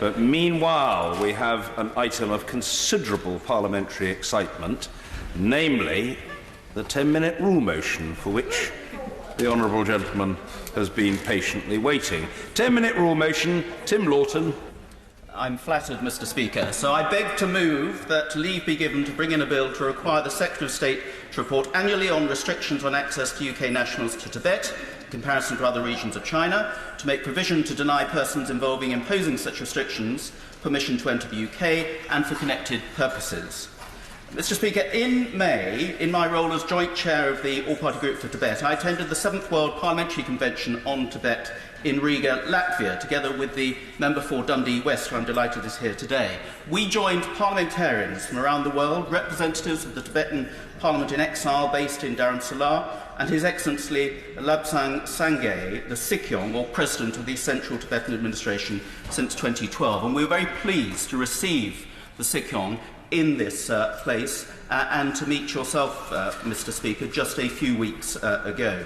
But meanwhile, we have an item of considerable parliamentary excitement, namely the 10-minute rule motion for which the honourable gentleman has been patiently waiting. 10-minute rule motion, Tim Loughton. I'm flattered, Mr. Speaker. So I beg to move that leave be given to bring in a bill to require the Secretary of State to report annually on restrictions on access to UK nationals to Tibet, in comparison to other regions of China, to make provision to deny persons involving imposing such restrictions permission to enter the UK, and for connected purposes. Mr. Speaker, in May, in my role as Joint Chair of the All Party Group for Tibet, I attended the 7th World Parliamentary Convention on Tibet in Riga, Latvia, together with the member for Dundee West, who I'm delighted is here today. We joined parliamentarians from around the world, representatives of the Tibetan Parliament in exile based in Dharamsala, and His Excellency Labsang Sangay, the Sikyong, or President of the Central Tibetan Administration, since 2012. And we were very pleased to receive the Sikyong in this place and to meet yourself, Mr. Speaker, just a few weeks ago.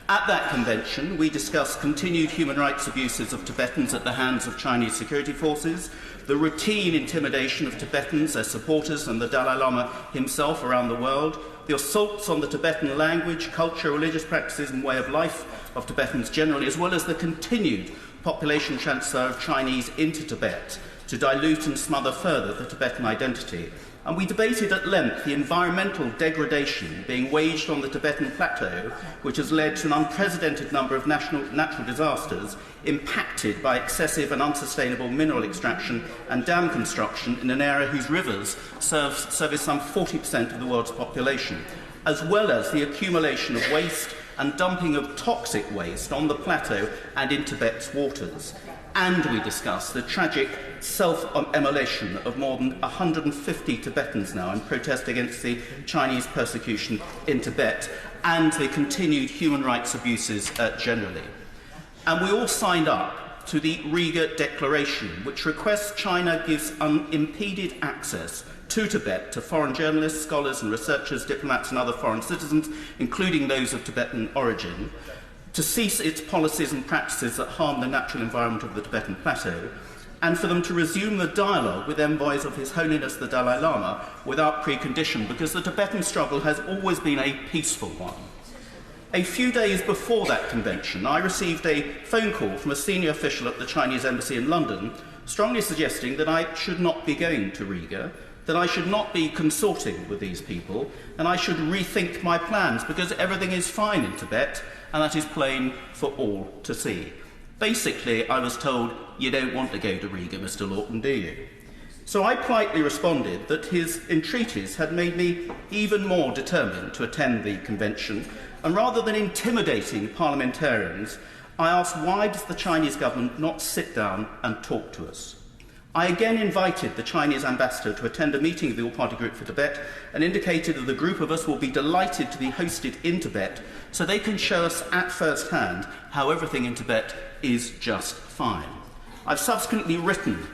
At that convention, we discussed continued human rights abuses of Tibetans at the hands of Chinese security forces, the routine intimidation of Tibetans, their supporters, and the Dalai Lama himself around the world, the assaults on the Tibetan language, culture, religious practices, and way of life of Tibetans generally, as well as the continued population transfer of Chinese into Tibet to dilute and smother further the Tibetan identity. And we debated at length the environmental degradation being waged on the Tibetan plateau, which has led to an unprecedented number of natural disasters impacted by excessive and unsustainable mineral extraction and dam construction in an area whose rivers service some 40% of the world's population, as well as the accumulation of waste and dumping of toxic waste on the plateau and in Tibet's waters. And we discussed the tragic self-immolation of more than 150 Tibetans now in protest against the Chinese persecution in Tibet and the continued human rights abuses generally. And we all signed up to the Riga Declaration, which requests China gives unimpeded access to Tibet to foreign journalists, scholars and researchers, diplomats and other foreign citizens, including those of Tibetan origin, to cease its policies and practices that harm the natural environment of the Tibetan plateau, and for them to resume the dialogue with envoys of His Holiness the Dalai Lama without precondition, because the Tibetan struggle has always been a peaceful one. A few days before that convention, I received a phone call from a senior official at the Chinese embassy in London, strongly suggesting that I should not be going to Riga, that I should not be consorting with these people, and I should rethink my plans, because everything is fine in Tibet, and that is plain for all to see. Basically, I was told, you don't want to go to Riga, Mr. Loughton, do you? So I politely responded that his entreaties had made me even more determined to attend the convention, and rather than intimidating parliamentarians, I asked, why does the Chinese government not sit down and talk to us? I again invited the Chinese ambassador to attend a meeting of the All Party Group for Tibet and indicated that the group of us will be delighted to be hosted in Tibet so they can show us at first hand how everything in Tibet is just fine. I've subsequently written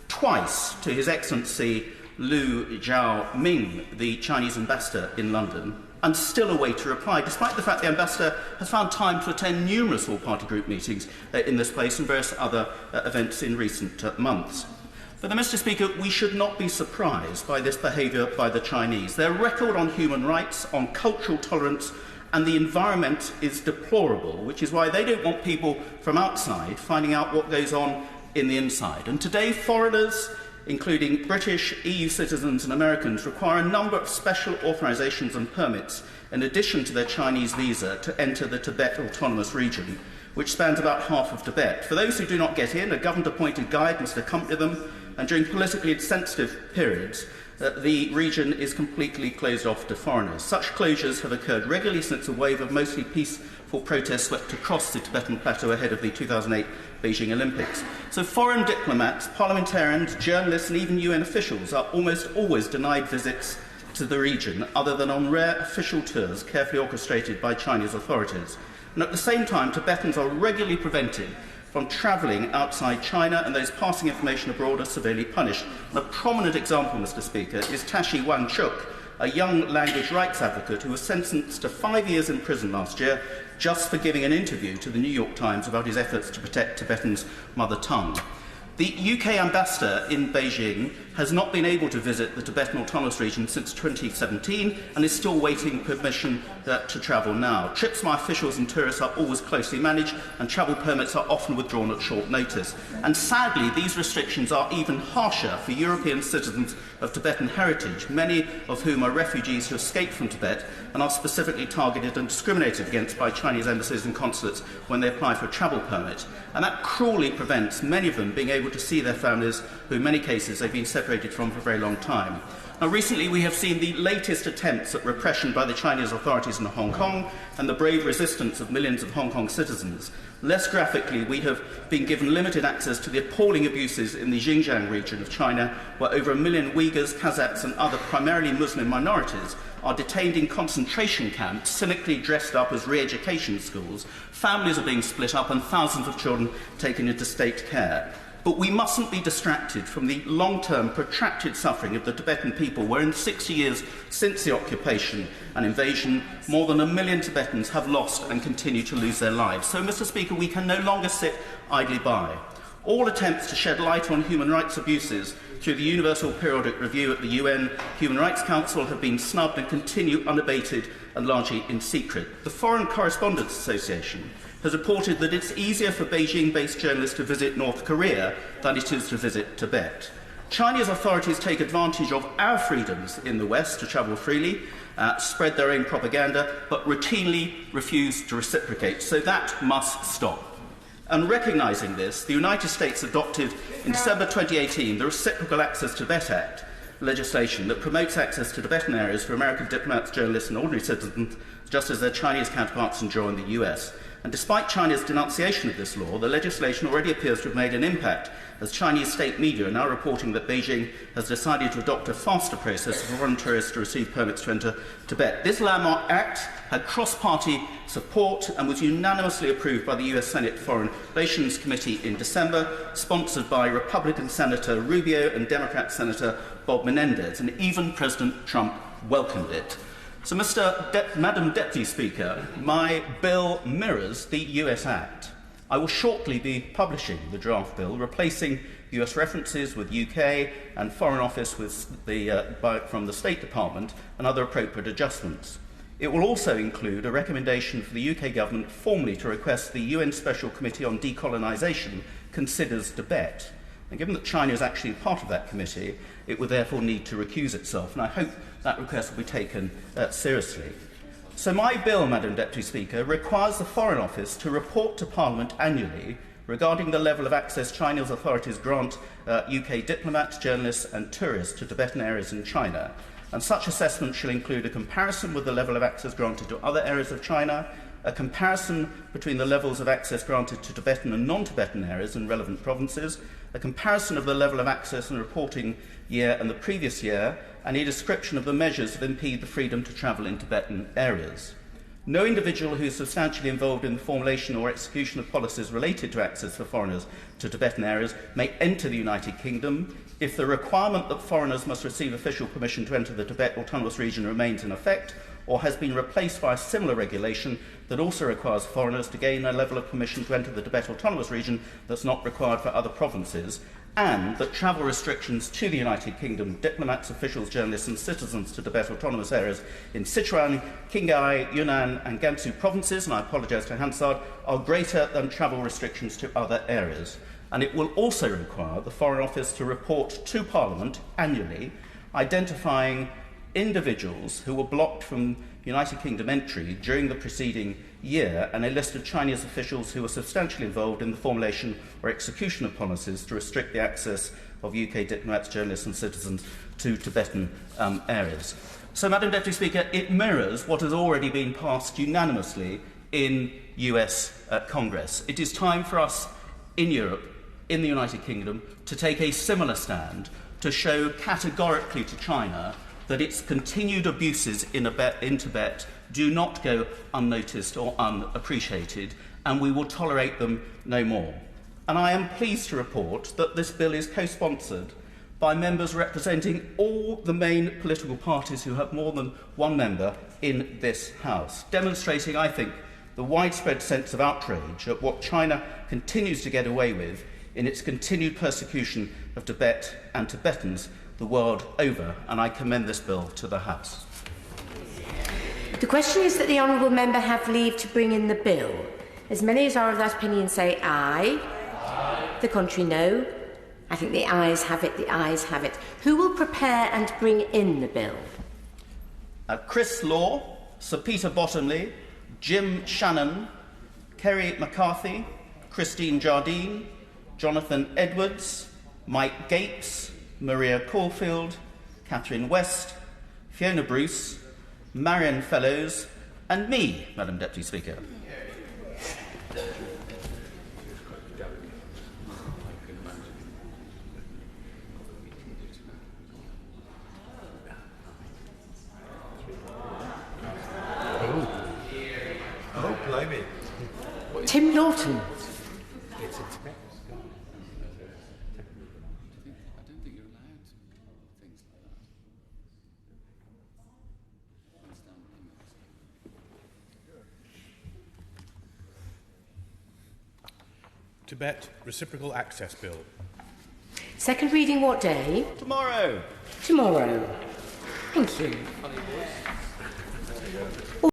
twice to His Excellency Liu Jiaming, the Chinese ambassador in London, and still await a reply, despite the fact the ambassador has found time to attend numerous All Party Group meetings in this place and various other events in recent months. But, Mr. Speaker, we should not be surprised by this behaviour by the Chinese. Their record on human rights, on cultural tolerance and the environment is deplorable, which is why they don't want people from outside finding out what goes on in the inside. And today, foreigners, including British, EU citizens and Americans, require a number of special authorisations and permits in addition to their Chinese visa to enter the Tibet Autonomous Region, which spans about half of Tibet. For those who do not get in, a government-appointed guide must accompany them, and during politically sensitive periods, the region is completely closed off to foreigners. Such closures have occurred regularly since a wave of mostly peaceful protests swept across the Tibetan plateau ahead of the 2008 Beijing Olympics. So foreign diplomats, parliamentarians, journalists and even UN officials are almost always denied visits to the region, other than on rare official tours carefully orchestrated by Chinese authorities. And at the same time, Tibetans are regularly prevented from travelling outside China, and those passing information abroad are severely punished. And a prominent example, Mr. Speaker, is Tashi Wangchuk, a young language rights advocate who was sentenced to 5 years in prison last year just for giving an interview to the New York Times about his efforts to protect Tibetans' mother tongue. The UK ambassador in Beijing has not been able to visit the Tibetan Autonomous Region since 2017 and is still waiting permission to travel now. Trips by officials and tourists are always closely managed, and travel permits are often withdrawn at short notice. And sadly, these restrictions are even harsher for European citizens of Tibetan heritage, many of whom are refugees who escaped from Tibet and are specifically targeted and discriminated against by Chinese embassies and consulates when they apply for a travel permit. And that cruelly prevents many of them being able to see their families, who in many cases they've been separated from for a very long time. Now, recently we have seen the latest attempts at repression by the Chinese authorities in Hong Kong and the brave resistance of millions of Hong Kong citizens. Less graphically, we have been given limited access to the appalling abuses in the Xinjiang region of China, where over 1 million Uyghurs, Kazakhs and other primarily Muslim minorities are detained in concentration camps, cynically dressed up as re-education schools. Families are being split up and thousands of children taken into state care. But we mustn't be distracted from the long-term, protracted suffering of the Tibetan people, where in 60 years since the occupation and invasion, more than 1 million Tibetans have lost and continue to lose their lives. So, Mr. Speaker, we can no longer sit idly by. All attempts to shed light on human rights abuses through the Universal Periodic Review at the UN Human Rights Council have been snubbed and continue unabated and largely in secret. The Foreign Correspondents Association has reported that it's easier for Beijing-based journalists to visit North Korea than it is to visit Tibet. Chinese authorities take advantage of our freedoms in the West to travel freely, spread their own propaganda, but routinely refuse to reciprocate. So that must stop. And recognising this, the United States adopted in December 2018 the Reciprocal Access to Tibet Act legislation that promotes access to Tibetan areas for American diplomats, journalists and ordinary citizens, just as their Chinese counterparts enjoy in the US. And despite China's denunciation of this law, the legislation already appears to have made an impact, as Chinese state media are now reporting that Beijing has decided to adopt a faster process for foreign tourists to receive permits to enter Tibet. This landmark act had cross-party support and was unanimously approved by the US Senate Foreign Relations Committee in December, sponsored by Republican Senator Rubio and Democrat Senator Bob Menendez, and even President Trump welcomed it. So, Madam Deputy Speaker, my bill mirrors the US Act. I will shortly be publishing the draft bill, replacing US references with UK and Foreign Office with from the State Department and other appropriate adjustments. It will also include a recommendation for the UK Government formally to request the UN Special Committee on Decolonisation considers Tibet. And given that China is actually part of that committee, it would therefore need to recuse itself, and I hope that request will be taken seriously. So my bill, Madam Deputy Speaker, requires the Foreign Office to report to Parliament annually regarding the level of access Chinese authorities grant UK diplomats, journalists and tourists to Tibetan areas in China. And such assessment shall include a comparison with the level of access granted to other areas of China, a comparison between the levels of access granted to Tibetan and non-Tibetan areas in relevant provinces, a comparison of the level of access in the reporting year and the previous year, and a description of the measures that impede the freedom to travel in Tibetan areas. No individual who is substantially involved in the formulation or execution of policies related to access for foreigners to Tibetan areas may enter the United Kingdom if the requirement that foreigners must receive official permission to enter the Tibet Autonomous Region remains in effect, or has been replaced by a similar regulation that also requires foreigners to gain a level of permission to enter the Tibet Autonomous Region that's not required for other provinces, and that travel restrictions to the United Kingdom, diplomats, officials, journalists and citizens to Tibet autonomous areas in Sichuan, Qinghai, Yunnan and Gansu provinces, and I apologise to Hansard, are greater than travel restrictions to other areas. And it will also require the Foreign Office to report to Parliament annually, identifying individuals who were blocked from United Kingdom entry during the preceding year, and a list of Chinese officials who were substantially involved in the formulation or execution of policies to restrict the access of UK diplomats, journalists and citizens to Tibetan areas. So, Madam Deputy Speaker, it mirrors what has already been passed unanimously in US Congress. It is time for us in Europe, in the United Kingdom, to take a similar stand to show categorically to China that its continued abuses in Tibet do not go unnoticed or unappreciated, and we will tolerate them no more. And I am pleased to report that this bill is co-sponsored by members representing all the main political parties who have more than one member in this House, demonstrating, I think, the widespread sense of outrage at what China continues to get away with in its continued persecution of Tibet and Tibetans the world over, and I commend this bill to the House. The question is that the honourable member have leave to bring in the bill. As many as are of that opinion say aye. Aye. The contrary no. I think the ayes have it, the ayes have it. Who will prepare and bring in the bill? Chris Law, Sir Peter Bottomley, Jim Shannon, Kerry McCarthy, Christine Jardine, Jonathan Edwards, Mike Gapes, Maria Caulfield, Catherine West, Fiona Bruce, Marion Fellows, and me, Madam Deputy Speaker. Oh, blimey. Tim Loughton. Tibet Reciprocal Access Bill. Second reading what day? Tomorrow. Tomorrow. Thank you.